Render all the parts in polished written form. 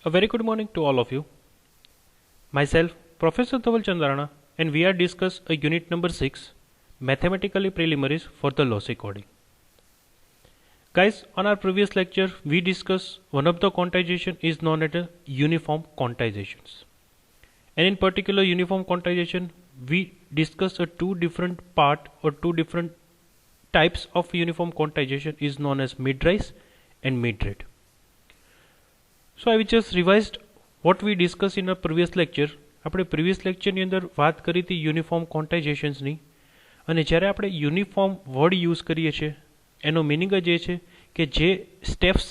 A very good morning to all of you. Myself, Professor Dhaval Chandrana, and we are discuss a unit number 6, Mathematically Preliminaries for the Lossy Coding. Guys, on our previous lecture, we discussed one of the quantization is known as uniform quantizations. And in particular uniform quantization, we discussed a two different types of uniform quantization is known as mid-rise and mid-rate. So I just revised what we discussed in our previous lecture. આપણે previous લેક્ચરની અંદર વાત કરી હતી uniform ક્વોન્ટાઇઝેશન્સની, અને જ્યારે આપણે uniform word use કરીએ છીએ એનો મિનિંગ જ એ છે કે જે સ્ટેપ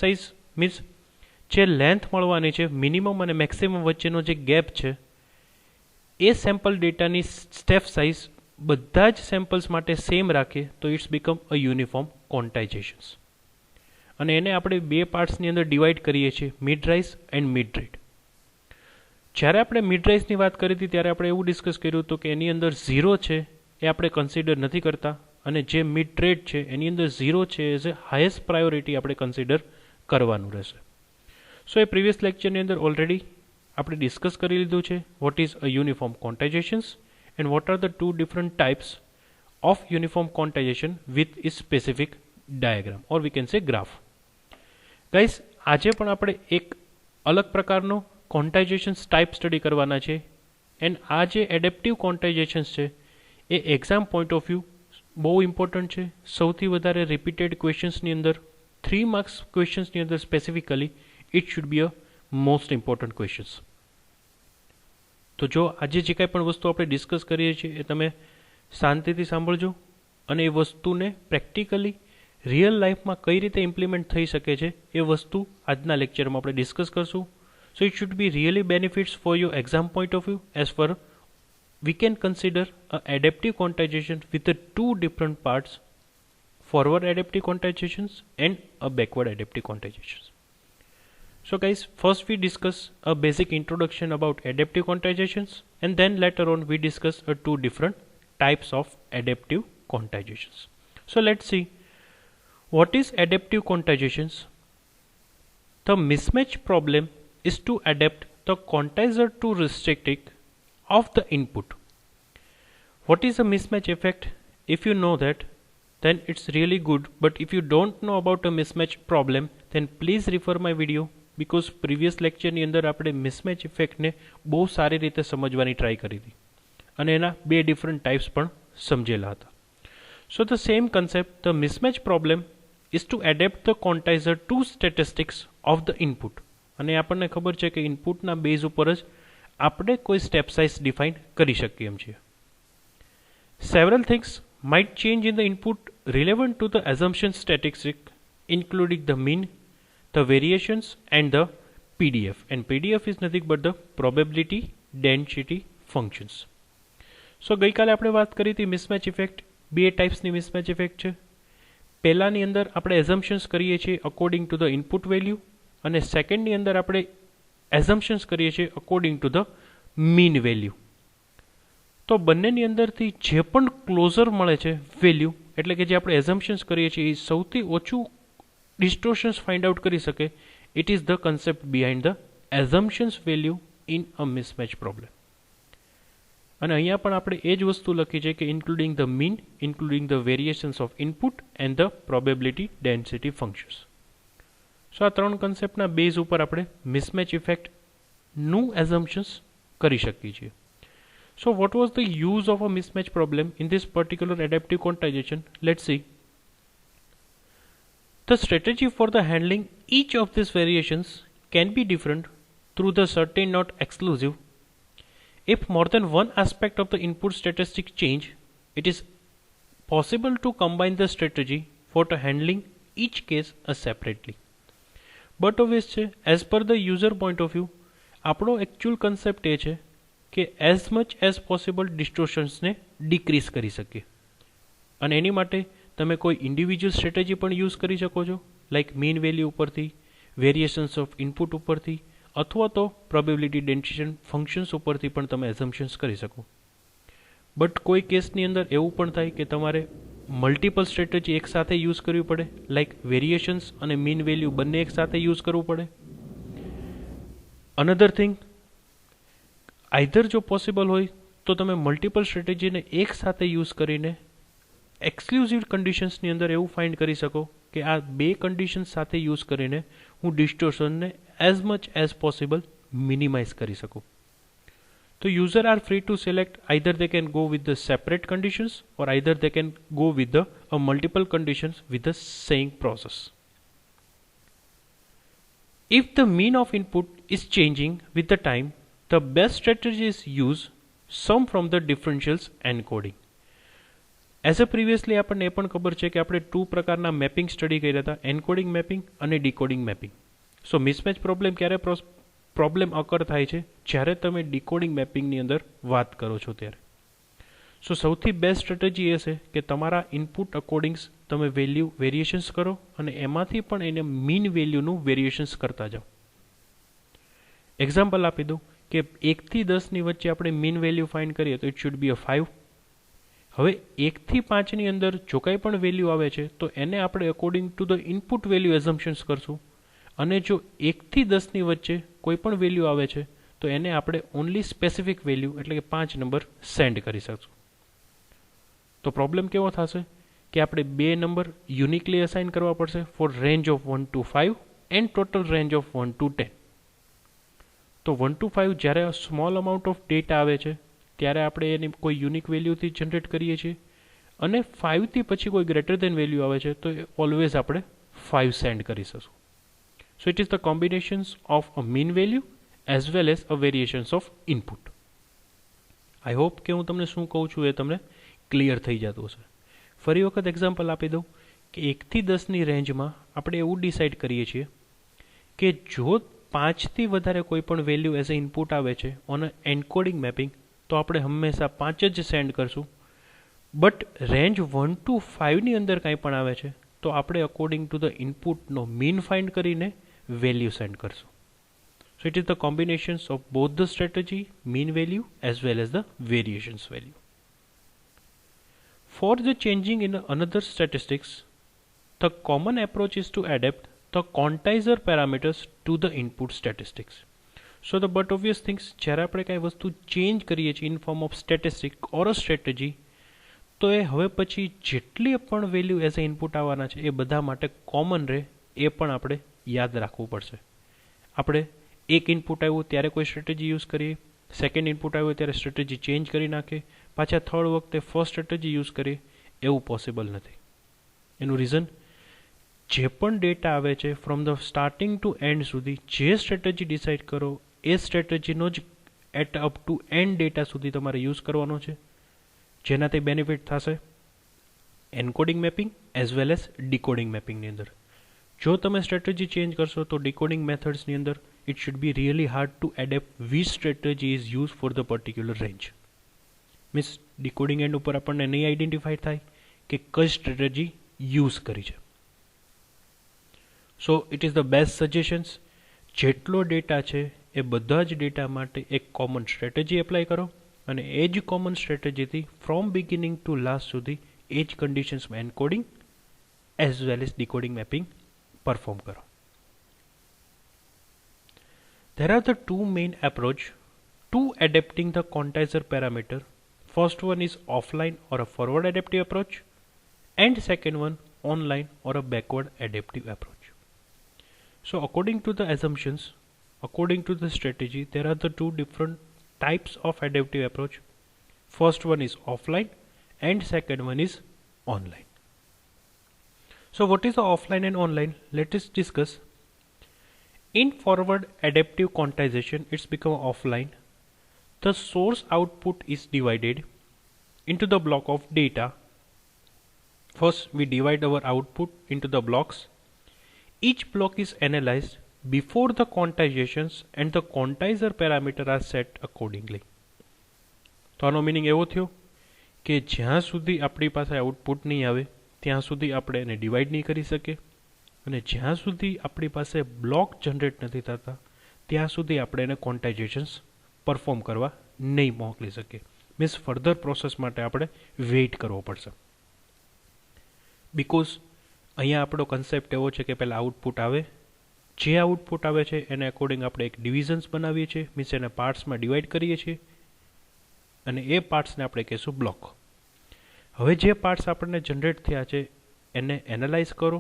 સાઇઝ મીન્સ જે લેન્થ મળવાની છે મિનિમમ અને મેક્સિમમ વચ્ચેનો જે ગેપ છે એ સેમ્પલ ડેટાની સ્ટેપ સાઇઝ બધા જ સેમ્પલ્સ માટે સેમ રાખે તો ઇટ્સ બીકમ અ યુનિફોર્મ ક્વોન્ટાઇઝેશન્સ. અને એને આપણે બે પાર્ટ્સની અંદર ડિવાઈડ કરીએ છીએ, mid rise and mid rate. જ્યારે આપણે મિડ રાઇઝની વાત કરી હતી ત્યારે આપણે એવું ડિસ્કસ કર્યું હતું કે એની અંદર 0 છે એ આપણે કન્સિડર નથી કરતા, અને જે મિડ રેટ છે એની અંદર 0 છે એઝ એ હાઈએસ્ટ પ્રાયોરિટી આપણે કન્સિડર કરવાનું રહેશે. સો એ પ્રીવિયસ લેક્ચરની અંદર ઓલરેડી આપણે ડિસ્કસ કરી લીધું છે what is a uniform quantizations and what are the two different types of uniform quantization with a specific diagram or we can say graph. Guys, આજે પણ આપણે એક અલગ પ્રકારનો ક્વોન્ટાઇઝેશન્સ ટાઈપ સ્ટડી કરવાના છે, એન્ડ આ જે એડેપ્ટિવ ક્વોન્ટાઇઝેશન્સ છે એ એક્ઝામ પોઈન્ટ ઓફ વ્યૂ બહુ ઇમ્પોર્ટન્ટ છે. સૌથી વધારે રિપીટેડ ક્વેશ્ચન્સની અંદર 3 માર્ક્સ ક્વેશ્ચન્સની અંદર specifically it should B a most important questions. તો જો આજે જે કાંઈ પણ વસ્તુ આપણે ડિસ્કસ કરીએ છીએ એ તમે શાંતિથી સાંભળજો, અને એ વસ્તુને પ્રેક્ટિકલી રિયલ લાઈફમાં કઈ રીતે ઇમ્પ્લિમેન્ટ થઈ શકે છે એ વસ્તુ આજના લેક્ચરમાં આપણે ડિસ્કસ કરશું. So it should be really benefits for your exam point of view as far we can consider a adaptive quantization with the two different parts, forward adaptive quantizations and a backward adaptive quantizations. So guys, first we discuss a basic introduction about adaptive quantizations, and then later on we discuss two different types of adaptive quantizations. So let's see what is adaptive quantizations. The mismatch problem is to adapt the quantizer to restricting of the input. What is a mismatch effect? If you know that, then it's really good, but if you don't know about a mismatch problem, then please refer my video, because previous lecture ની અંદર આપણે mismatch ઇફેક્ટને બહુ સારી રીતે સમજવાની try કરી હતી, અને એના બે ડિફરન્ટ ટાઈપ્સ પણ સમજેલા હતા. So the same concept, the mismatch problem is to adapt the quantizer to statistics of the input. અને આપણને ખબર છે કે ઇનપુટના બેઝ ઉપર જ આપણે કોઈ સ્ટેપ સાઇઝ ડિફાઇન કરી શકીએ એમ છીએ. Several things might change in the input relevant to the assumption statistic, including the mean, the variations and the PDF. And PDF is nothing but the probability density functions. So ગઈકાલે આપણે વાત કરી હતી mismatch effect. બે ટાઈપ્સની mismatch effect છે. પહેલાની અંદર આપણે એઝમ્પશન્સ કરીએ છીએ according to the input value, અને સેકન્ડની અંદર આપણે એઝમ્પશન્સ કરીએ છીએ according to the mean value. તો બંનેની અંદરથી જે પણ ક્લોઝર મળે છે વેલ્યુ, એટલે કે જે આપણે એઝમ્પશન્સ કરીએ છીએ એ સૌથી ઓછું ડિસ્ટોર્શન્સ ફાઇન્ડ આઉટ કરી શકે, it is the concept behind the assumptions value in a mismatch problem. અને અહીંયા પણ આપણે એ જ વસ્તુ લખી છે કે including the mean, including the variations of input and the probability density functions. So આ ત્રણ કન્સેપ્ટના બેઝ ઉપર આપણે મિસમેચ ઇફેક્ટનું એઝમ્પશન્સ કરી શકીએ છીએ. So what was the use of a mismatch problem in this particular adaptive quantization? Let's see. The strategy for the handling each of these variations can be different through the certain not exclusive. If more than one aspect of the input statistic change, it is possible to combine the strategy for the handling each case separately. But obviously, as per the user point of view, આપણો actual concept એ છે કે as much as possible ડિસ્ટોર્શન્સને decrease કરી શકીએ, અને એની માટે તમે કોઈ ઇન્ડિવિજ્યુઅલ સ્ટ્રેટેજી પણ યુઝ કરી શકો છો, લાઈક મીન વેલ્યુ ઉપરથી, વેરિએશન્સ ઓફ ઇનપુટ ઉપરથી, અથવા તો પ્રોબેબિલિટી ડેન્સિટી ફંક્શન્સ ઉપરથી પણ તમે એઝમ્પશન્સ કરી શકો. બટ કોઈ કેસની અંદર એવું પણ થાય કે તમારે મલ્ટિપલ સ્ટ્રેટેજી એકસાથે યુઝ કરવી પડે, લાઈક વેરિએશન્સ અને મીન વેલ્યુ બંને એકસાથે યુઝ કરવું પડે. અનધર થિંગ, આઈધર જો પોસિબલ હોય તો તમે મલ્ટિપલ સ્ટ્રેટેજીને એક સાથે યુઝ કરીને એક્સક્લુઝિવ કન્ડિશન્સની અંદર એવું ફાઇન્ડ કરી શકો કે આ બે કન્ડિશન્સ સાથે યુઝ કરીને હું ડિસ્ટોર્શનને as much as possible minimize કરી શકું. તો user are free to select either they can go with the separate conditions or either they can go with the multiple conditions with the same process. If the mean of input is changing with the time, the best strategy is use sum from the differentials encoding. As a previously આપણને એ પણ ખબર છે કે આપણે two પ્રકારના mapping study કર્યા હતા, encoding mapping અને ડીકોડિંગ મેપિંગ. સો મિસમેચ પ્રોબ્લેમ ક્યારે પ્રોબ્લેમ અકર થાય છે? જ્યારે તમે ડીકોડિંગ મેપિંગની અંદર વાત કરો છો ત્યારે. સો સૌથી બેસ્ટ સ્ટ્રેટેજી એ છે કે તમારા ઇનપુટ અકોર્ડિંગ્સ તમે વેલ્યુ વેરિએશન્સ કરો અને એમાંથી પણ એને મીન વેલ્યુનું વેરિએશન્સ કરતા જાઓ. એક્ઝામ્પલ આપી દઉં કે 1 થી 10ની વચ્ચે આપણે મીન વેલ્યુ ફાઇન્ડ કરીએ તો ઇટ શુડ બી અ 5. હવે 1 થી 5ની અંદર જો કંઈ પણ વેલ્યુ આવે છે તો એને આપણે according to the input value assumptions કરશું, અને જો 1 થી 10ની વચ્ચે કોઈ પણ વેલ્યુ આવે છે તો એને આપણે ઓનલી સ્પેસિફિક વેલ્યુ એટલે કે 5 નંબર સેન્ડ કરી શકશું. તો પ્રોબ્લેમ કેવો થશે કે આપણે બે નંબર યુનિકલી અસાઇન કરવા પડશે for range of 1 to 5 and total range of 1 to 10. તો 1 to 5 જ્યારે સ્મોલ અમાઉન્ટ ઓફ ડેટા આવે છે ત્યારે આપણે એની કોઈ યુનિક વેલ્યુથી જનરેટ કરીએ છીએ, અને 5 થી પછી કોઈ ગ્રેટર દેન વેલ્યુ આવે છે તો ઓલવેઝ આપણે 5 સેન્ડ કરી શકશું. સો it is the combinations of a mean value as well as a variations of input. I hope કે હું તમને શું કહું છું એ તમને ક્લિયર થઈ જતું હશે. ફરી વખત એક્ઝામ્પલ આપી દઉં કે 1 થી 10ની રેન્જમાં આપણે એવું ડિસાઇડ કરીએ છીએ કે જો 5 થી વધારે કોઈ પણ વેલ્યુ એઝ એ ઇનપુટ આવે છે ઓન અ એન્કોડિંગ મેપિંગ તો આપણે હંમેશા 5 જ સેન્ડ કરશું. બટ રેન્જ 1 to 5ની અંદર કાંઈ પણ આવે છે તો આપણે અકોર્ડિંગ ટુ ધ ઇનપુટનો મીન ફાઇન્ડ કરીને વેલ્યુ સેન્ડ કરશું. So it is the combinations of both the strategy, mean value as well as the variations value. For the changing in another statistics, the common approach is to adapt the quantizer parameters to the input statistics. So the but obvious things, જ્યારે આપણે કાંઈ વસ્તુ change કરીએ છીએ in form of statistic or a strategy, તો એ હવે પછી જેટલી પણ વેલ્યુ એઝ એ ઇનપુટ આવવાના છે એ બધા માટે કોમન રહે એ પણ આપણે યાદ રાખવું પડશે. આપણે એક ઇનપુટ આવ્યું ત્યારે કોઈ સ્ટ્રેટેજી યુઝ કરીએ, સેકન્ડ ઇનપુટ આવ્યું ત્યારે સ્ટ્રેટેજી ચેન્જ કરી નાખે, પાછા થર્ડ વખતે ફર્સ્ટ સ્ટ્રેટેજી યુઝ કરીએ એવું પોસિબલ નથી. એનું રીઝન, જે પણ ડેટા આવે છે from the starting to end સુધી જે સ્ટ્રેટેજી ડિસાઇડ કરો એ સ્ટ્રેટેજીનો જ at up to end data સુધી તમારે યુઝ કરવાનો છે, જેનાથી બેનિફિટ થશે encoding mapping as well as decoding મેપિંગની અંદર. જો તમે સ્ટ્રેટેજી ચેન્જ કરશો તો ડીકોડિંગ મેથડ્સની અંદર it should be really hard to adapt which strategy is used for the particular range. Means decoding and ઉપર આપણને નહીં આઈડેન્ટિફાઈ થાય કે કઈ સ્ટ્રેટેજી યુઝ કરી છે. સો it is the best suggestions, જેટલો ડેટા છે એ બધા જ ડેટા માટે એક કોમન સ્ટ્રેટેજી એપ્લાય કરો અને એ જ કોમન સ્ટ્રેટેજીથી ફ્રોમ બિગિનિંગ ટુ લાસ્ટ સુધી એ જ કન્ડિશન્સમાં encoding as well as decoding mapping perform કરો. There are the two main approach to adapting the quantizer parameter. First one is offline or a forward adaptive approach, and second one online or a backward adaptive approach. So according to the assumptions, according to the strategy, there are the two different types of adaptive approach. First one is offline and second one is online. So what is the offline and online? Let us discuss. In forward adaptive quantization, it's become offline. The source output is divided into the block of data. First, we divide our output into the blocks. Each block is analyzed before the quantizations and the quantizer parameter are set accordingly. તો આનો meaning એવો થયો કે જ્યાં સુધી આપણી પાસે output નહીં આવે ત્યાં સુધી આપણે એને ડિવાઈડ નહીં કરી શકીએ, અને જ્યાં સુધી આપણી પાસે બ્લોક જનરેટ નથી થતા ત્યાં સુધી આપણે એને ક્વોન્ટાઇઝેશન્સ પરફોર્મ કરવા નહીં મોકલી શકીએ. મીન્સ ફર્ધર પ્રોસેસ માટે આપણે વેઇટ કરવો પડશે. બિકોઝ અહીંયા આપણો કન્સેપ્ટ એવો છે કે પહેલાં આઉટપુટ આવે જે આઉટપુટ આવે છે એને અકોર્ડિંગ આપણે એક ડિવિઝન્સ બનાવીએ છીએ, મીન્સ એને પાર્ટ્સમાં ડિવાઈડ કરીએ છીએ અને એ પાર્ટ્સને આપણે કહીશું બ્લોક. હવે જે પાર્ટ્સ આપણને જનરેટ થયા છે એને એનાલાઇઝ કરો.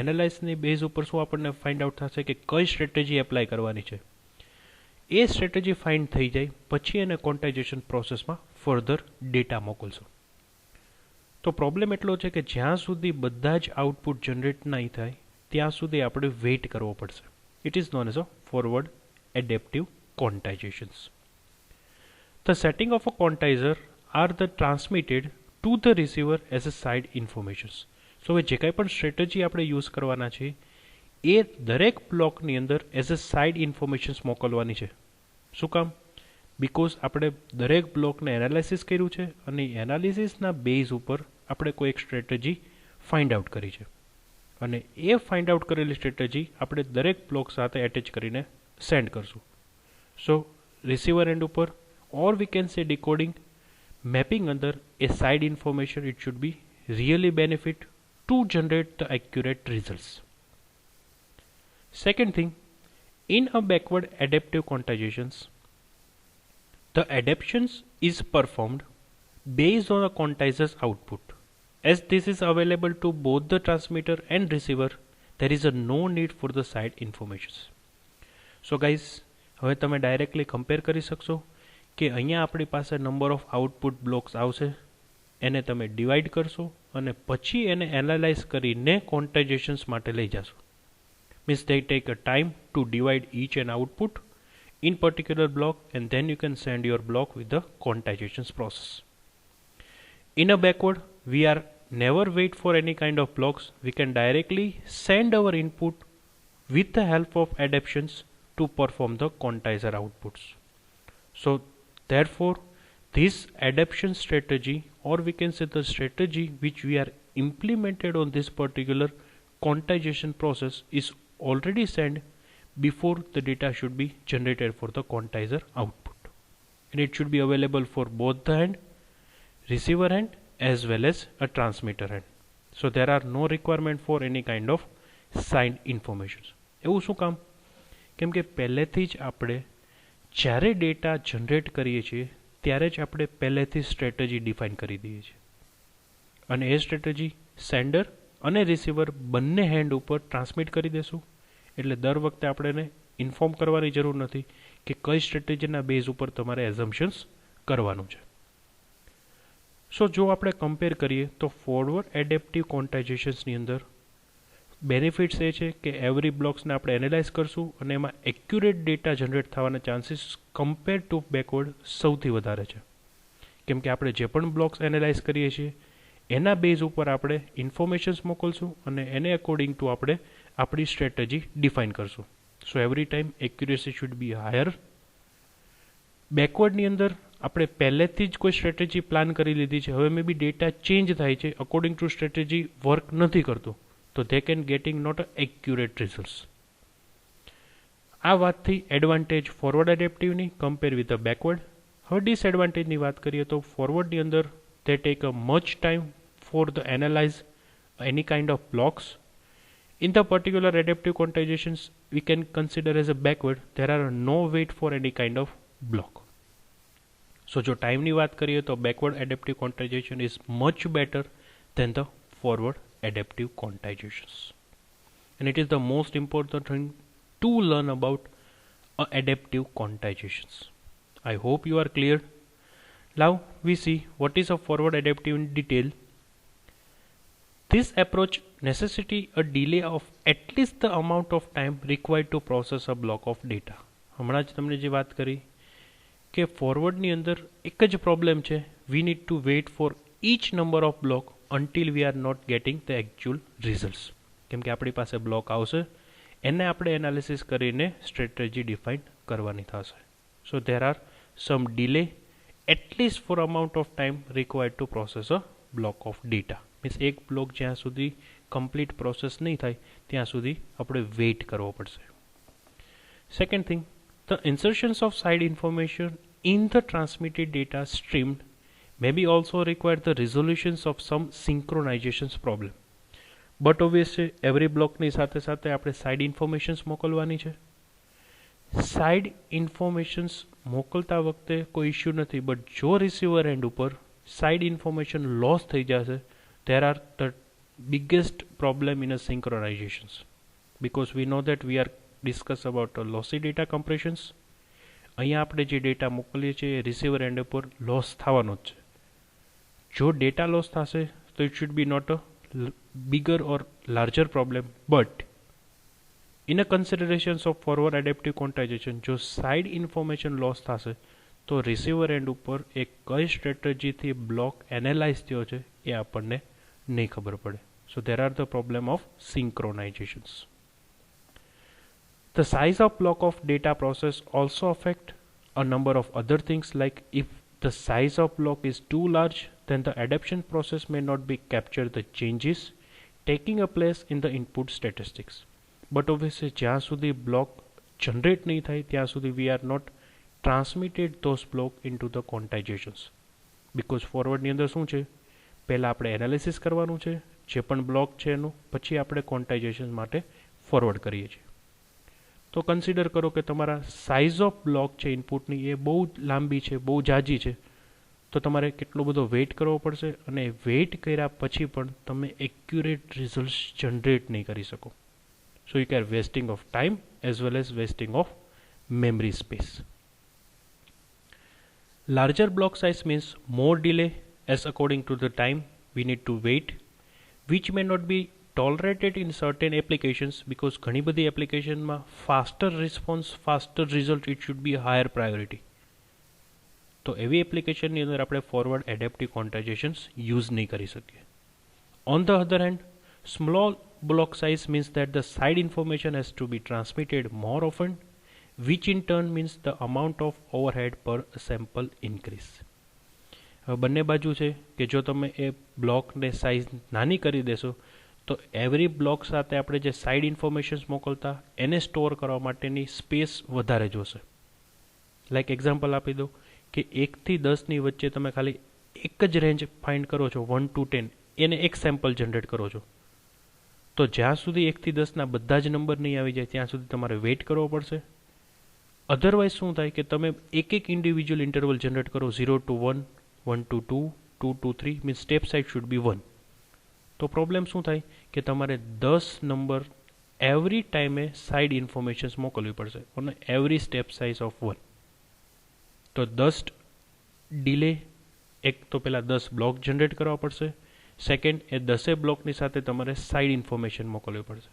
એનાલાઇઝની બેઝ ઉપર શું આપણને ફાઇન્ડ આઉટ થશે કે કઈ સ્ટ્રેટેજી એપ્લાય કરવાની છે. એ સ્ટ્રેટેજી ફાઇન્ડ થઈ જાય પછી એને ક્વોન્ટાઇઝેશન પ્રોસેસમાં ફર્ધર ડેટા મોકલશું. તો પ્રોબ્લેમ એટલો છે કે જ્યાં સુધી બધા જ આઉટપુટ જનરેટ નહીં થાય ત્યાં સુધી આપણે વેઇટ કરવો પડશે. It is known as a forward adaptive quantizations. The setting of a quantizer are the transmitted to the receiver as a side informations. So હવે જે કાંઈ પણ સ્ટ્રેટેજી આપણે યુઝ કરવાના છે એ દરેક બ્લોકની અંદર એઝ અ સાઇડ ઇન્ફોર્મેશન્સ મોકલવાની છે. શું કામ? બિકોઝ આપણે દરેક બ્લોકને એનાલિસિસ કર્યું છે અને એનાલિસિસના બેઝ ઉપર આપણે કોઈ એક સ્ટ્રેટેજી ફાઇન્ડ આઉટ કરી છે અને એ ફાઇન્ડ આઉટ કરેલી સ્ટ્રેટેજી આપણે દરેક બ્લોક સાથે એટેચ કરીને સેન્ડ કરશું. સો રિસીવર એન્ડ ઉપર or we can say decoding mapping under a side information, it should be really benefit to generate the accurate results. Second thing, in a backward adaptive quantizations, the adaptations is performed based on a quantizer's output. As this is available to both the transmitter and receiver, there is a no need for the side informations. So guys, હવે તમે directly compare કરી શકશો કે અહીંયા આપણી પાસે number of output blocks આવશે, એને તમે ડિવાઈડ કરશો અને પછી એને એનાલાઇઝ કરીને ક્વોન્ટાઇઝેશન્સ માટે લઈ જશો. Means they take a time to divide each and output in particular block and then you can send your block with the quantizations process. In a backward, we are never wait for any kind of blocks. We can directly send our input with the help of adaptations to perform the quantizer outputs. So therefore, this adaptation strategy, or we can say the strategy which we are implemented on this particular quantization process, is already sent before the data should be generated for the quantizer output, and it should be available for both the end, receiver end as well as a transmitter end. So there are no requirement for any kind of signed information. એવું શું કામ? કેમ કે પહેલેથી જ આપણે જ્યારે data generate કરીએ છીએ ત્યારે જ આપણે પહેલેથી સ્ટ્રેટેજી ડિફાઇન કરી દઈએ છીએ અને એ સ્ટ્રેટેજી સેન્ડર અને રિસીવર બંને હેન્ડ ઉપર ટ્રાન્સમિટ કરી દેશું. એટલે દર વખતે આપણે એને ઇન્ફોર્મ કરવાની જરૂર નથી કે કઈ સ્ટ્રેટેજીના બેઝ ઉપર તમારે એઝમ્પશન્સ કરવાનું છે. સો જો આપણે કમ્પેર કરીએ તો ફોરવર્ડ એડેપ્ટિવ ક્વોન્ટાઇઝેશન્સની અંદર બેનિફિટ્સ એ છે કે એવરી બ્લોક્સને આપણે એનાલાઇઝ કરશું અને એમાં એક્યુરેટ ડેટા જનરેટ થવાના ચાન્સીસ કમ્પેર ટુ બેકવર્ડ સૌથી વધારે છે. કેમ કે આપણે જે પણ બ્લોક્સ એનાલાઇઝ કરીએ છીએ એના બેઝ ઉપર આપણે ઇન્ફોર્મેશન્સ મોકલશું અને એને અકોર્ડિંગ ટુ આપણે આપણી સ્ટ્રેટેજી ડિફાઇન કરશું. So every time accuracy should be higher. બેકવર્ડની અંદર આપણે પહેલેથી જ કોઈ સ્ટ્રેટેજી પ્લાન કરી લીધી છે, હવે મે બી ડેટા ચેન્જ થાય છે, અકોર્ડિંગ ટુ સ્ટ્રેટેજી વર્ક નથી કરતું, તો they can getting not a accurate results. આ વાતથી એડવાન્ટેજ ફોરવર્ડ એડેપ્ટિવની કમ્પેર વિથ ધ બેકવર્ડ. હવે ડિસએડવાન્ટેજની વાત કરીએ તો ફોરવર્ડની અંદર they take a much time for the analyze any kind of blocks. In the particular adaptive quantizations we can consider as a backward, there are no wait for any kind of block. So જો ટાઈમની વાત કરીએ તો backward adaptive quantization is much better than the forward adaptive quantizations, and it is the most important thing to learn about adaptive quantizations. I hope you are clear. Now we see what is a forward adaptive in detail. This approach necessity a delay of at least the amount of time required to process a block of data. હમણાં જ તમને જે વાત કરી કે ફોરવર્ડની અંદર એક જ પ્રોબ્લેમ છે, we need to wait for each number of block until we are not getting the actual results. કેમ કે આપણી પાસે બ્લોક આવશે એને આપણે એનાલિસિસ કરીને સ્ટ્રેટેજી ડિફાઇન કરવાની થશે. સો there are some delay at least for amount of time required to process a block of data. Means એક બ્લોક જ્યાં સુધી કમ્પ્લીટ પ્રોસેસ નહીં થાય ત્યાં સુધી આપણે વેઇટ કરવો પડશે. Second thing, the insertions of side information in the transmitted data streamed may be also require the resolutions of some synchronizations problem. But obviously every બ્લોકની સાથે સાથે આપણે સાઇડ ઇન્ફોર્મેશન્સ મોકલવાની છે. સાઇડ ઇન્ફોર્મેશન્સ મોકલતા વખતે કોઈ ઇશ્યુ નથી, બટ જો રિસીવર એન્ડ ઉપર સાઇડ ઇન્ફોર્મેશન લોસ થઈ જશે, there are the biggest problem in a synchronizations, because we know that we are discuss about lossy data compressions. અહીંયા આપણે જે ડેટા મોકલીએ છીએ એ રિસીવર એન્ડ ઉપર લોસ થવાનો જ છે. જો ડેટા લોસ થશે તો it should be not a bigger or larger problem, but in a considerations of forward adaptive quantization જો સાઇડ ઇન્ફોર્મેશન લોસ થશે તો રિસીવર એન્ડ ઉપર એ કઈ સ્ટ્રેટેજીથી બ્લોક એનાલાઇઝ થયો છે એ આપણને નહીં ખબર પડે. સો there are the problem of synchronizations. The size of block of data process also affect a number of other things, like if the size of block is too large, then the adaptation process may not be capture the changes taking a place in the input statistics. But obviously જ્યાં સુધી block generate નહીં થાય ત્યાં સુધી we are not transmitted those block into the quantizations, because forward ની અંદર શું છે, પહેલા આપણે એનાલિસિસ કરવાનું છે જે પણ બ્લોક છે એનું, પછી આપણે ક્વોન્ટાઇઝેશન માટે ફોરવર્ડ કરીએ છીએ. તો કન્સિડર કરો કે તમારા સાઇઝ ઓફ બ્લોક છે ઇનપુટની એ બહુ લાંબી છે, બહુ જાજી છે, તો તમારે કેટલો બધો વેઇટ કરવો પડશે, અને વેઇટ કર્યા પછી પણ તમે એક્યુરેટ રિઝલ્ટ જનરેટ નહીં કરી શકો. So you care wasting of time as well as wasting of memory space. Larger block size means more delay, as according to the time we need to wait, which may not be tolerated in certain applications, because ઘણી બધી એપ્લિકેશનમાં faster response, faster result, it should be a higher priority. તો એવી એપ્લિકેશનની અંદર આપણે forward adaptive ક્વોન્ટાઇઝેશન્સ use નહીં કરી શકીએ. On the other hand, small block size means that the side information has to be transmitted more often, which in turn means the amount of overhead per sample increase. બંને બાજુ છે કે જો તમે એ બ્લોકને સાઇઝ નાની કરી દેશો તો એવરી બ્લોક સાથે આપણે જે સાઇડ ઇન્ફોર્મેશન્સ મોકલતા એને સ્ટોર કરવા માટેની સ્પેસ વધારે જોશે. લાઈક એક્ઝામ્પલ આપી દો કે 1 થી 10ની વચ્ચે તમે ખાલી એક જ રેન્જ ફાઇન્ડ કરો છો, 1 to 10, એને એક સેમ્પલ જનરેટ કરો છો, તો જ્યાં સુધી 1 થી 10ના બધા જ નંબર નહીં આવી જાય ત્યાં સુધી તમારે વેઇટ કરવો પડશે. અધરવાઇઝ શું થાય કે તમે એક એક ઇન્ડિવિજ્યુઅલ ઇન્ટરવલ જનરેટ કરો, 0 to 1, 1 to 2, 2 to 3, means step size should be 1. તો પ્રોબ્લેમ શું થાય કે તમારે 10 નંબર એવરી ટાઈમે સાઇડ ઇન્ફોર્મેશન્સ મોકલવી પડશે on every step size of 1. તો 10 ડિલે, એક તો પહેલાં 10 બ્લોક જનરેટ કરવા પડશે, સેકન્ડ એ 10 બ્લોકની સાથે તમારે સાઇડ ઇન્ફોર્મેશન મોકલવી પડશે,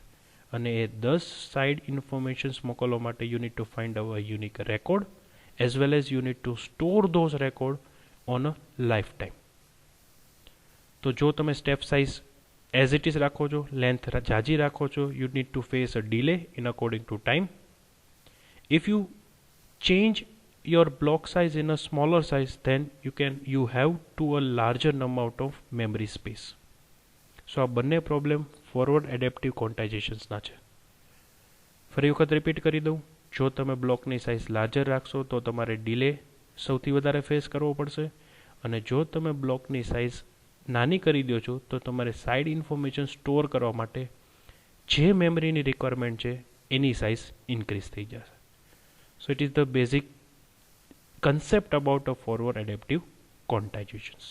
અને એ 10 સાઇડ ઇન્ફોર્મેશન્સ મોકલવા માટે you need to find a unique record as well as you need to store those record on a life time. તો જો તમે step size as it is રાખો છો, લેન્થ જાજી રાખો છો, you need to face a delay in according to time. If you change your block size in a smaller size, then you have to a larger amount of memory space. So આ બંને problem forward adaptive ક્વોન્ટાઇઝેશન્સના છે. ફરી વખત repeat કરી દઉં, જો તમે બ્લોકની સાઇઝ લાર્જર રાખશો તો તમારે ડિલે સૌથી વધારે ફેસ કરવો પડશે, અને જો તમે બ્લોકની સાઇઝ નાની કરી દો છો તો તમારે સાઇડ ઇન્ફોર્મેશન સ્ટોર કરવા માટે જે મેમરીની રિક્વાયરમેન્ટ છે એની સાઇઝ ઇન્ક્રીઝ થઈ જશે. સો it is the basic concept about a forward adaptive quantizations.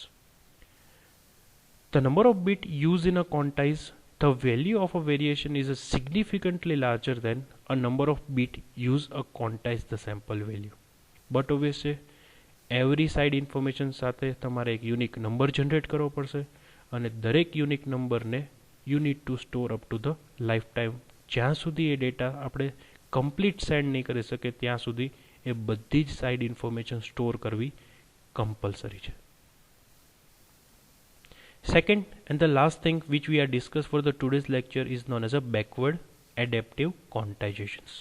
The number of bit used in a quantize, the value of a variation is significantly larger than a number of bit used to quantize the sample value. But obviously every side information સાથે તમારે એક unique number generate કરવો પડશે, અને દરેક unique નંબરને you need to store up to the life time. જ્યાં સુધી એ ડેટા આપણે કમ્પ્લીટ સેન્ડ નહીં કરી શકે ત્યાં સુધી એ બધી જ સાઇડ ઇન્ફોર્મેશન સ્ટોર કરવી કમ્પલસરી છે. Second and the last thing which we are discussed for the today's lecture is known as a backward adaptive quantizations.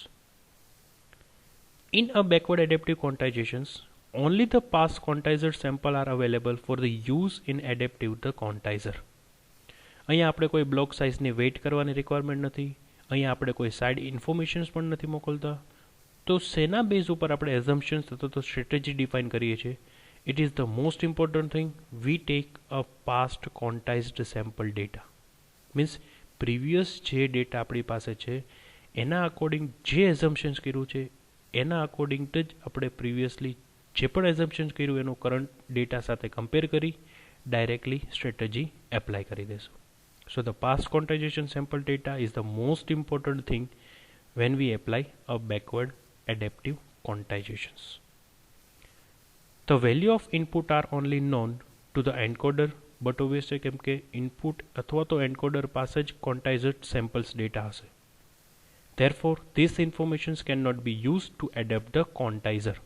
In a backward adaptive quantizations, only the past quantizer sample are available for the use in adaptive the quantizer. અહીંયા આપણે કોઈ block સાઇઝની weight કરવાની requirement નથી, અહીંયા આપણે કોઈ side informations પણ નથી મોકલતા. તો સેના બેઝ ઉપર આપણે એઝમ્પશન્સ અથવા તો સ્ટ્રેટેજી ડિફાઇન કરીએ છીએ. It is the most important thing, we take a past quantized sample data, means previous જે ડેટા આપણી પાસે છે એના અકોર્ડિંગ જે એઝમ્પશન્સ કર્યું છે એના અકોર્ડિંગ જ આપણે પ્રીવિયસલી જે પણ એઝમ્પશન્સ કર્યું એનું કરંટ ડેટા સાથે કમ્પેર કરી ડાયરેક્ટલી સ્ટ્રેટેજી એપ્લાય કરી દેશું. So the past quantization sample data is the most important thing when we apply a backward adaptive quantizations. The value of input are only known to the encoder, but obviously કેમ કે input અથવા તો encoder પાસે જ quantized samples data હશે. Therefore, these informations cannot be used to adapt the quantizer.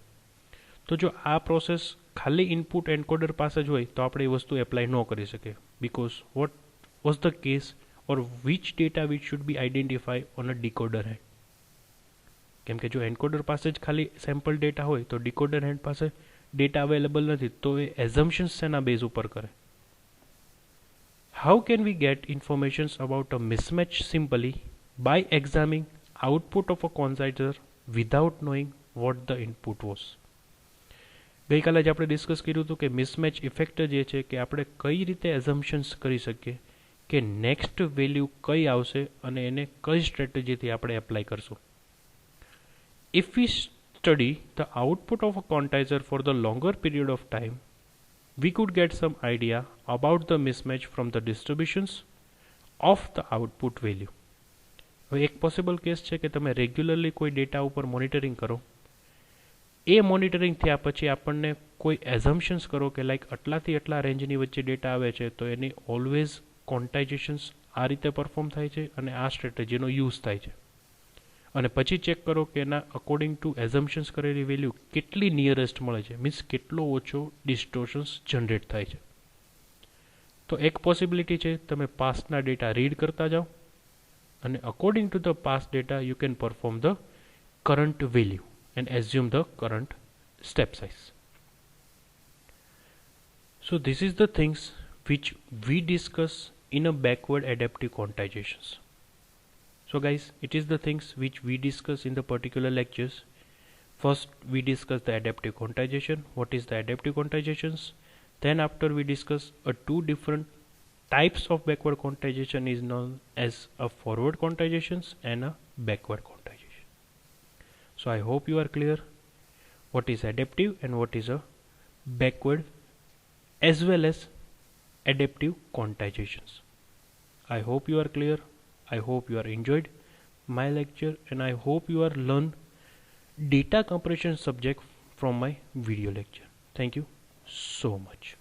તો જો આ પ્રોસેસ ખાલી ઇનપુટ એન્કોડર પાસે જ હોય તો આપણે એ વસ્તુ એપ્લાય ન કરી શકીએ, because what was the case or which data which should be identified on a decoder head. કેમ કે જો એન્કોડર પાસે જ ખાલી સેમ્પલ ડેટા હોય તો ડીકોડર હેડ પાસે ડેટા અવેલેબલ નથી, તો એ એઝમ્પશન્સ શેના બેઝ ઉપર કરે. How can we get informations about a mismatch simply by examining output of a quantizer without knowing what the input was? ગઈકાલે જ આપણે ડિસ્કસ કર્યું હતું કે મિસમેચ ઇફેક્ટ જે છે કે આપણે કઈ રીતે એઝમ્પશન્સ કરી શકીએ કે નેક્સ્ટ વેલ્યુ કઈ આવશે અને એને કઈ સ્ટ્રેટેજીથી આપણે એપ્લાય કરશું. If we study the output of a quantizer for the longer period of time, we could get some idea about the mismatch from the distributions of the output value. હવે એક possible case છે કે તમે regularly કોઈ data ઉપર monitoring કરો, એ monitoring થયા પછી આપણને કોઈ એઝમ્પશન્સ કરો કે લાઈક આટલાથી આટલા રેન્જની વચ્ચે ડેટા આવે છે તો એની ઓલવેઝ ક્વોન્ટાઇઝેશન્સ આ રીતે પરફોર્મ થાય છે અને આ સ્ટ્રેટેજીનો યુઝ થાય છે, અને પછી ચેક કરો કે એના અકોર્ડિંગ ટુ એઝમ્પશન્સ કરેલી વેલ્યુ કેટલી નિયરેસ્ટ મળે છે, મીન્સ કેટલો ઓછો ડિસ્ટોર્શન્સ જનરેટ થાય છે. તો એક પોસિબિલિટી છે તમે પાસ્ટના ડેટા રીડ કરતા જાઓ અને according to the past data you can perform the current value and assume the current step size. So this is the things which we discuss in a backward adaptive quantizations. So guys, it is the things which we discuss in the particular lectures. First we discuss the adaptive quantization. What is the adaptive quantizations? Then after we discuss two different types of backward quantization is known as a forward quantizations and a backward quantization. So I hope you are clear what is adaptive and what is a backward as well as adaptive quantizations. I hope you are clear. I hope you are enjoyed my lecture, and I hope you are learn data compression subject from my video lecture. Thank you so much.